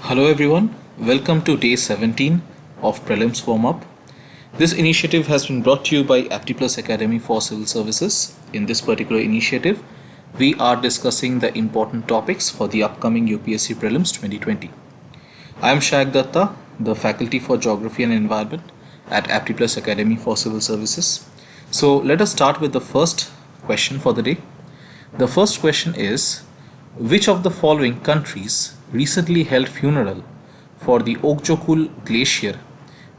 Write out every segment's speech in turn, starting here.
Hello everyone, welcome to day 17 of Prelims Warm Up. This initiative has been brought to you by AptiPlus Academy for Civil Services. In this particular initiative, we are discussing the important topics for the upcoming UPSC Prelims 2020. I am Shag Datta, the Faculty for Geography and Environment at AptiPlus Academy for Civil Services. So let us start with the first question for the day. The first question is, which of the following countries recently held funeral for the Ogjokul Glacier,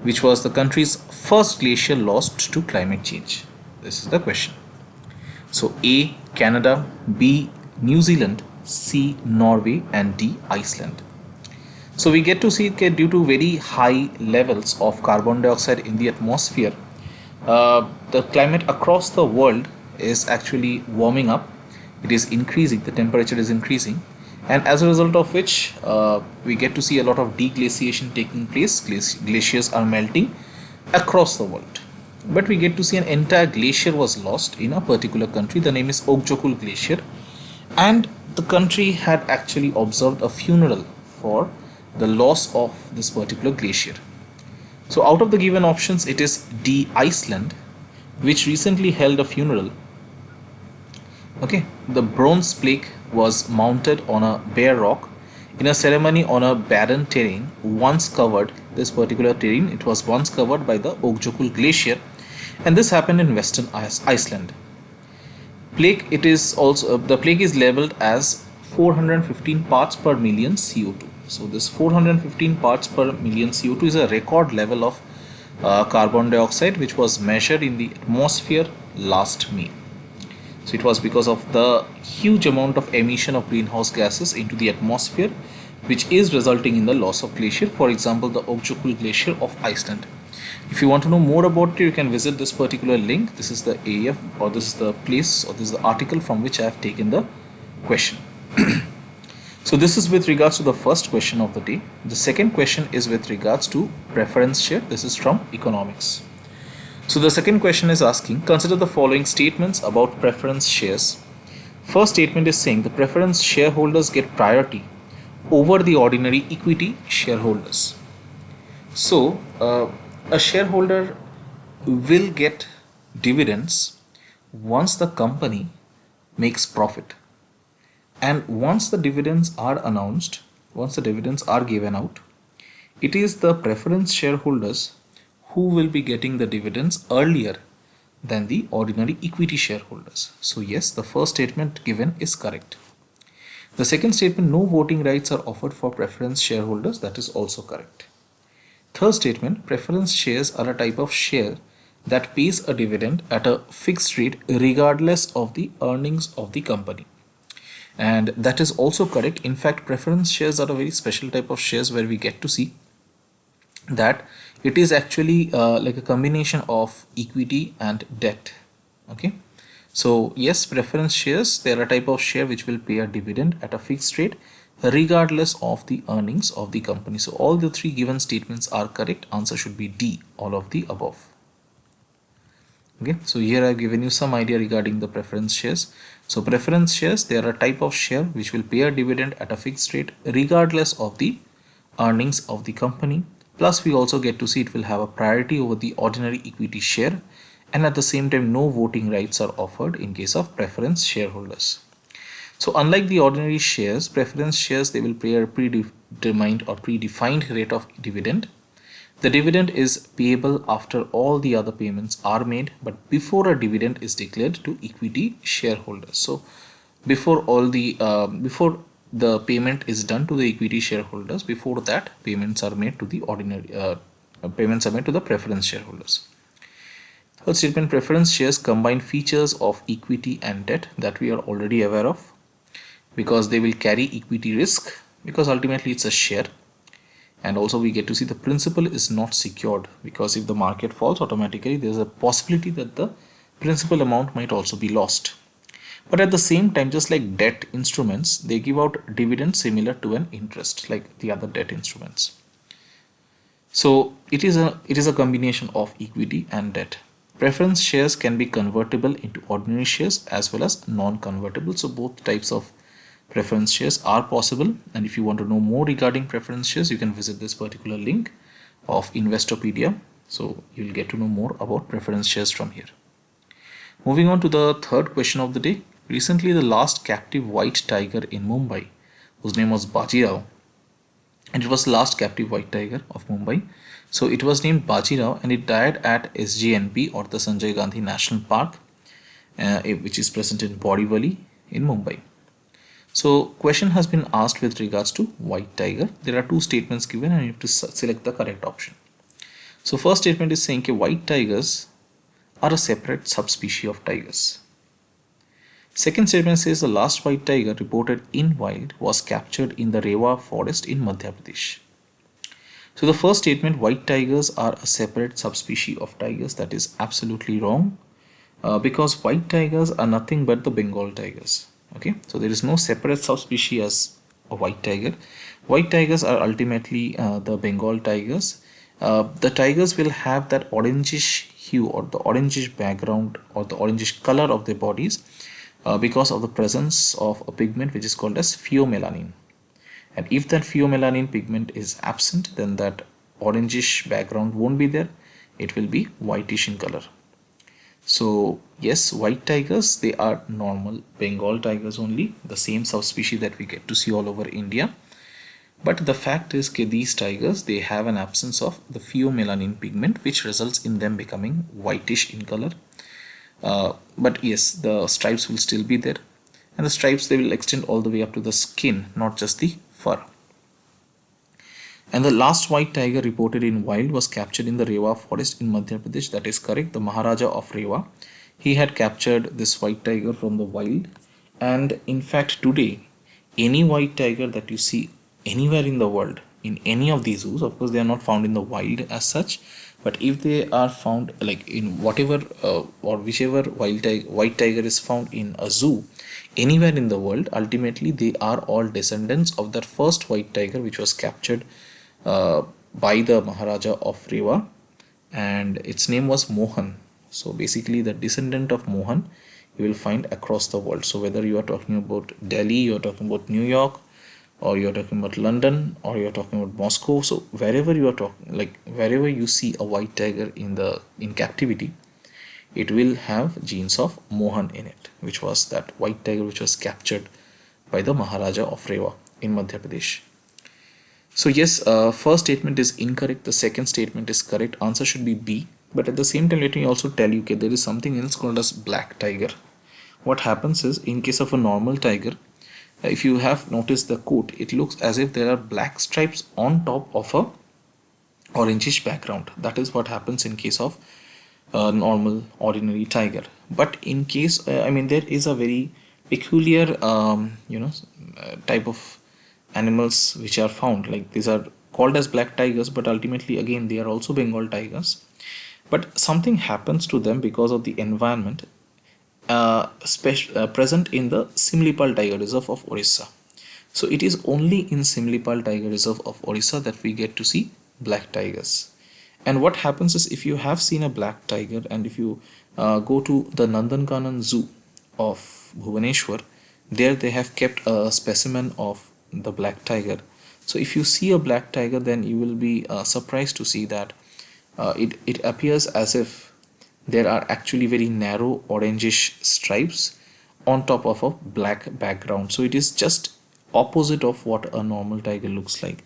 which was the country's first glacier lost to climate change? This is the question. So A. Canada, B. New Zealand, C. Norway, and D. Iceland. So we get to see that due to very high levels of carbon dioxide in the atmosphere, the climate across the world is actually warming up. It is increasing, the temperature is increasing, and as a result of which we get to see a lot of deglaciation taking place. Glaciers are melting across the world, but we get to see an entire glacier was lost in a particular country. The name is Ogjokul Glacier, and the country had actually observed a funeral for the loss of this particular glacier. So out of the given options, it is D. Iceland, which recently held a funeral. Okay, the bronze plaque was mounted on a bare rock in a ceremony on a barren terrain once covered. This particular terrain, it was once covered by the Ogjokul Glacier, and this happened in western Iceland. Plaque, it is also the plaque is labeled as 415 parts per million CO2. So this 415 parts per million CO2 is a record level of carbon dioxide which was measured in the atmosphere last May. So it was because of the huge amount of emission of greenhouse gases into the atmosphere, which is resulting in the loss of glacier. For example, the Ogjokul Glacier of Iceland. If you want to know more about it, you can visit this particular link. This is the AF, or this is the place, or this is the article from which I have taken the question. So this is with regards to the first question of the day. The second question is with regards to preference share. This is from economics. So the second question is asking, consider the following statements about preference shares. First statement is saying the preference shareholders get priority over the ordinary equity shareholders. So a shareholder will get dividends once the company makes profit, and once the dividends are announced, once the dividends are given out, it is the preference shareholders who will be getting the dividends earlier than the ordinary equity shareholders. So yes, the first statement given is correct. The second statement, no voting rights are offered for preference shareholders, that is also correct. Third statement, preference shares are a type of share that pays a dividend at a fixed rate regardless of the earnings of the company. And that is also correct. In fact, preference shares are a very special type of shares where we get to see that it is actually like a combination of equity and debt. Okay, so yes, preference shares, they are a type of share which will pay a dividend at a fixed rate regardless of the earnings of the company. So all the three given statements are correct. Answer should be D, all of the above. Okay, so here I've given you some idea regarding the preference shares. So preference shares, they are a type of share which will pay a dividend at a fixed rate regardless of the earnings of the company. Plus we also get to see it will have a priority over the ordinary equity share, and at the same time no voting rights are offered in case of preference shareholders. So unlike the ordinary shares, preference shares, they will pay a predetermined or predefined rate of dividend. The dividend is payable after all the other payments are made, but before a dividend is declared to equity shareholders. So before all the before the payment is done to the equity shareholders, before that payments are made to the ordinary payments are made to the preference shareholders. Third statement, preference shares combine features of equity and debt that we are already aware of, because they will carry equity risk, because ultimately it's a share, and also we get to see the principal is not secured, because if the market falls, automatically there's a possibility that the principal amount might also be lost. But at the same time, just like debt instruments, they give out dividends similar to an interest like the other debt instruments. So it is a combination of equity and debt. Preference shares can be convertible into ordinary shares as well as non-convertible. So both types of preference shares are possible, and if you want to know more regarding preference shares, you can visit this particular link of Investopedia. So you'll get to know more about preference shares from here. Moving on to the third question of the day. Recently, the last captive white tiger in Mumbai, whose name was Bajirao, and it was the last captive white tiger of Mumbai. So it was named Bajirao, and it died at SGNP, or the Sanjay Gandhi National Park, which is present in Borivali in Mumbai. So question has been asked with regards to white tiger. There are two statements given and you have to select the correct option. So first statement is saying that white tigers are a separate subspecies of tigers. Second statement says the last white tiger reported in wild was captured in the Rewa forest in Madhya Pradesh. So the first statement, white tigers are a separate subspecies of tigers, that is absolutely wrong, because white tigers are nothing but the Bengal tigers. Okay, so there is no separate subspecies as a white tiger. White tigers are ultimately the Bengal tigers. The tigers will have that orangish hue or the orangish background or the orangish color of their bodies because of the presence of a pigment which is called as pheomelanin. And if that pheomelanin pigment is absent, then that orangish background won't be there. It will be whitish in color. So yes, white tigers, they are normal Bengal tigers only, the same subspecies that we get to see all over India. But the fact is that these tigers, they have an absence of the pheomelanin pigment, which results in them becoming whitish in color. But yes, the stripes will still be there, and the stripes, they will extend all the way up to the skin, not just the fur. And the last white tiger reported in wild was captured in the Rewa forest in Madhya Pradesh. That is correct. The Maharaja of Rewa, he had captured this white tiger from the wild. And in fact, today, any white tiger that you see anywhere in the world, in any of these zoos, of course, they are not found in the wild as such, but if they are found like in whatever or whichever white tiger is found in a zoo anywhere in the world, ultimately they are all descendants of that first white tiger which was captured by the Maharaja of Rewa, and its name was Mohan. So basically the descendant of Mohan you will find across the world. So whether you are talking about Delhi, you are talking about New York, or you are talking about London, or you are talking about Moscow, so wherever you are talking, like wherever you see a white tiger in captivity, it will have genes of Mohan in it, which was that white tiger which was captured by the Maharaja of Rewa in Madhya Pradesh. So yes, first statement is incorrect. The second statement is correct. Answer should be B. But at the same time, let me also tell you, okay, there is something else called as black tiger. What happens is, in case of a normal tiger, if you have noticed the coat, it looks as if there are black stripes on top of a orangish background. That is what happens in case of a normal ordinary tiger. But in case, I mean, there is a very peculiar, type of animals which are found, like these are called as black tigers, but ultimately again they are also Bengal tigers. But something happens to them because of the environment present in the Simlipal Tiger Reserve of Orissa. So it is only in Simlipal Tiger Reserve of Orissa that we get to see black tigers. And what happens is, if you have seen a black tiger and if you go to the Nandankanan Zoo of Bhubaneswar, there they have kept a specimen of the black tiger. So if you see a black tiger, then you will be surprised to see that it appears as if there are actually very narrow orangish stripes on top of a black background. So it is just opposite of what a normal tiger looks like.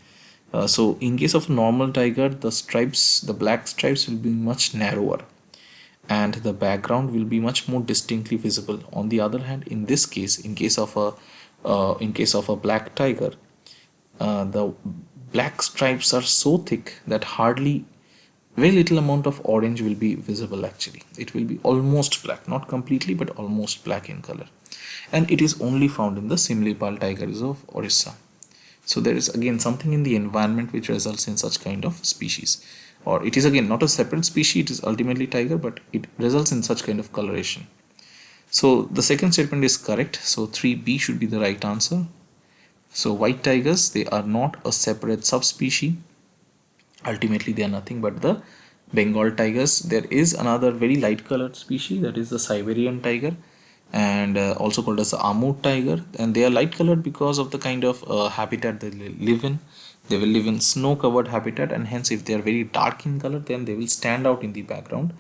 So in case of a normal tiger, the black stripes will be much narrower and the background will be much more distinctly visible. On the other hand, in this case, in case of a black tiger, the black stripes are so thick that hardly very little amount of orange will be visible. Actually, it will be almost black, not completely but almost black in color, and it is only found in the Simlipal Tiger Reserve of Orissa. So there is again something in the environment which results in such kind of species, or it is again not a separate species, it is ultimately tiger, but it results in such kind of coloration. So the second statement is correct, so 3B should be the right answer. So white tigers, they are not a separate subspecies. Ultimately they are nothing but the Bengal tigers. There is another very light colored species, that is the Siberian tiger. and also called as the Amur tiger, and they are light colored because of the kind of habitat they live in. They will live in snow covered habitat, and hence if they are very dark in color, then they will stand out in the background,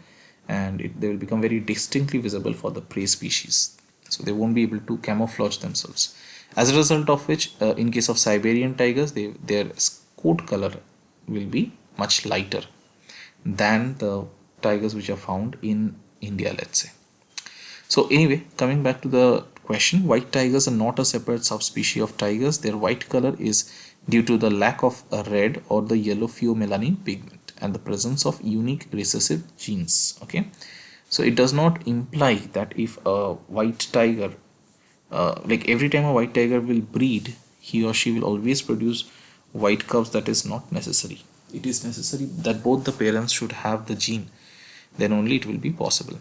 and they will become very distinctly visible for the prey species, so they won't be able to camouflage themselves, as a result of which in case of Siberian tigers, their coat color will be much lighter than the tigers which are found in India, let's say. So anyway, coming back to the question, white tigers are not a separate subspecies of tigers. Their white color is due to the lack of a red or the yellow pheomelanin pigment and the presence of unique recessive genes. Okay, so it does not imply that if a white tiger, like every time a white tiger will breed, he or she will always produce white cubs. That is not necessary. It is necessary that both the parents should have the gene, then only it will be possible.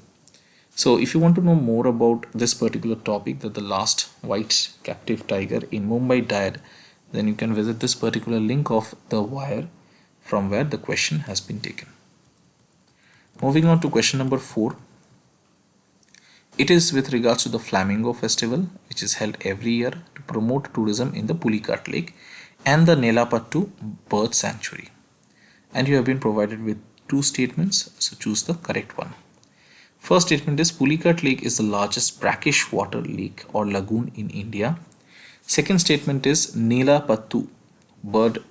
So if you want to know more about this particular topic, that the last white captive tiger in Mumbai died, then you can visit this particular link of the wire from where the question has been taken. Moving on to question number 4. It is with regards to the Flamingo Festival, which is held every year to promote tourism in the Pulicat Lake and the Nelapattu Bird Sanctuary. And you have been provided with 2 statements, so choose the correct one. First statement is Pulicat Lake is the largest brackish water lake or lagoon in India. Second statement is Nelapattu Bird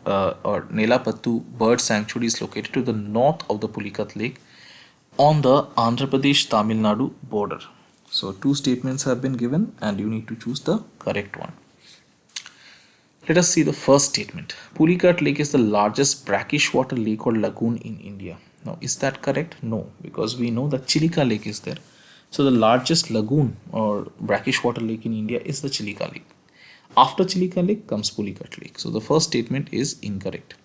Sanctuary is located to the north of the Pulicat Lake on the Andhra Pradesh Tamil Nadu border. So 2 statements have been given and you need to choose the correct one. Let us see the first statement. Pulicat Lake is the largest brackish water lake or lagoon in India. Now, is that correct? No, because we know that Chilika Lake is there. So the largest lagoon or brackish water lake in India is the Chilika Lake. After Chilika Lake comes Pulicat Lake. So the first statement is incorrect.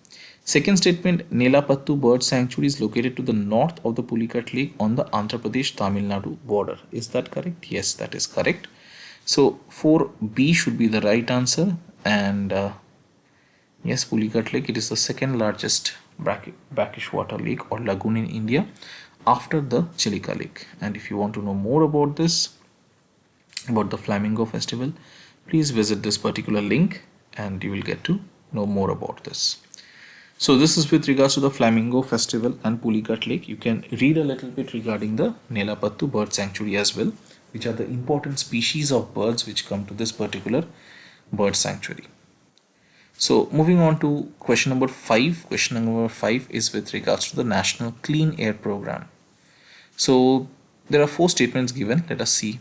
Second statement, Nelapattu Bird Sanctuary is located to the north of the Pulicat Lake on the Andhra Pradesh Tamil Nadu border. Is that correct? Yes, that is correct. So 4B should be the right answer, and yes, Pulicat Lake, it is the second largest brackish water lake or lagoon in India after the Chilika Lake. And if you want to know more about this, about the Flamingo Festival, please visit this particular link and you will get to know more about this. So this is with regards to the Flamingo Festival and Pulicat Lake. You can read a little bit regarding the Nelapattu Bird Sanctuary as well, which are the important species of birds which come to this particular bird sanctuary. So moving on to question number 5. Question number 5 is with regards to the National Clean Air Program. So there are 4 statements given. Let us see.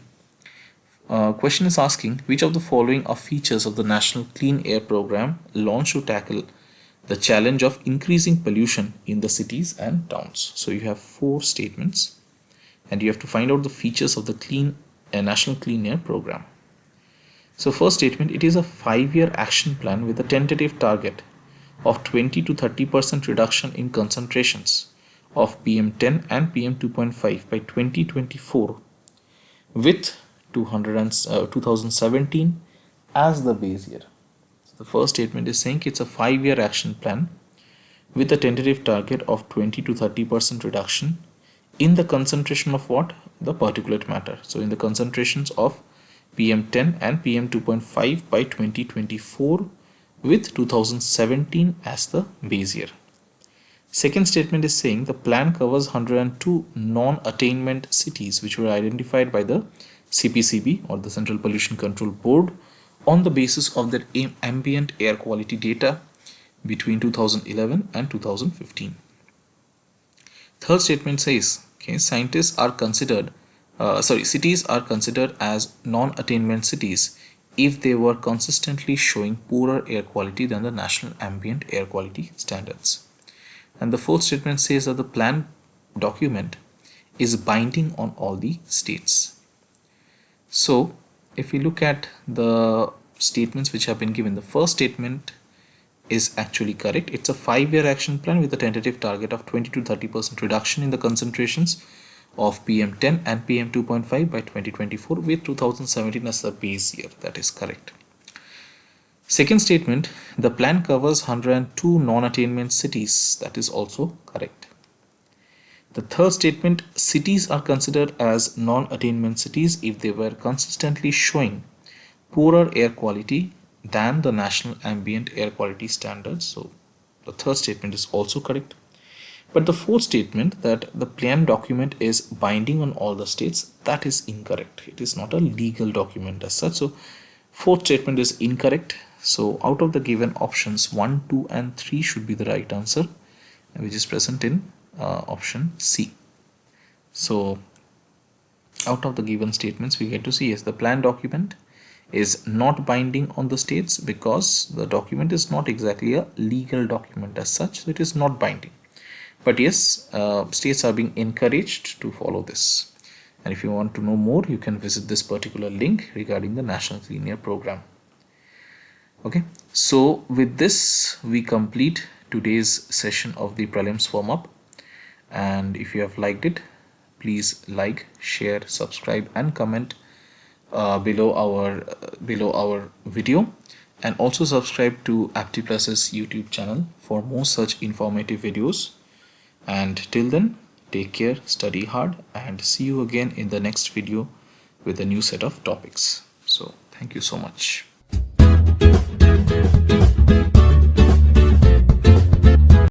Question is asking which of the following are features of the National Clean Air Program launched to tackle the challenge of increasing pollution in the cities and towns. So you have 4 statements and you have to find out the features of the National Clean Air Program. So first statement, it is a 5-year action plan with a tentative target of 20 to 30% reduction in concentrations of PM10 and PM2.5 by 2024 with 2017 as the base year. So the first statement is saying it's a 5-year action plan with a tentative target of 20 to 30% reduction in the concentration of what? The particulate matter. So in the concentrations of PM10 and PM2.5 by 2024 with 2017 as the base year. Second statement is saying the plan covers 102 non-attainment cities which were identified by the CPCB or the Central Pollution Control Board on the basis of their ambient air quality data between 2011 and 2015. Third statement says, okay, cities are considered as non-attainment cities if they were consistently showing poorer air quality than the national ambient air quality standards. And the fourth statement says that the plan document is binding on all the states. So if we look at the statements which have been given, the first statement is actually correct. It's a 5-year action plan with a tentative target of 20 to 30% reduction in the concentrations of PM10 and PM2.5 by 2024 with 2017 as the base year. That is correct. Second statement, the plan covers 102 non-attainment cities. That is also correct. The third statement, cities are considered as non-attainment cities if they were consistently showing poorer air quality than the national ambient air quality standards. So the third statement is also correct. But the fourth statement, that the plan document is binding on all the states, that is incorrect. It is not a legal document as such. So fourth statement is incorrect. So out of the given options, 1, 2 and 3 should be the right answer, which is present in option C. So out of the given statements, we get to see, yes, the plan document is not binding on the states because the document is not exactly a legal document as such, so it is not binding. But yes, states are being encouraged to follow this. And if you want to know more, you can visit this particular link regarding the National Clean Air Program. Okay, so with this, we complete today's session of the prelims warm-up. And if you have liked it, please like, share, subscribe and comment below our video, and also subscribe to AptiPlus's YouTube channel for more such informative videos. And till then, take care, study hard, and see you again in the next video with a new set of topics. So thank you so much.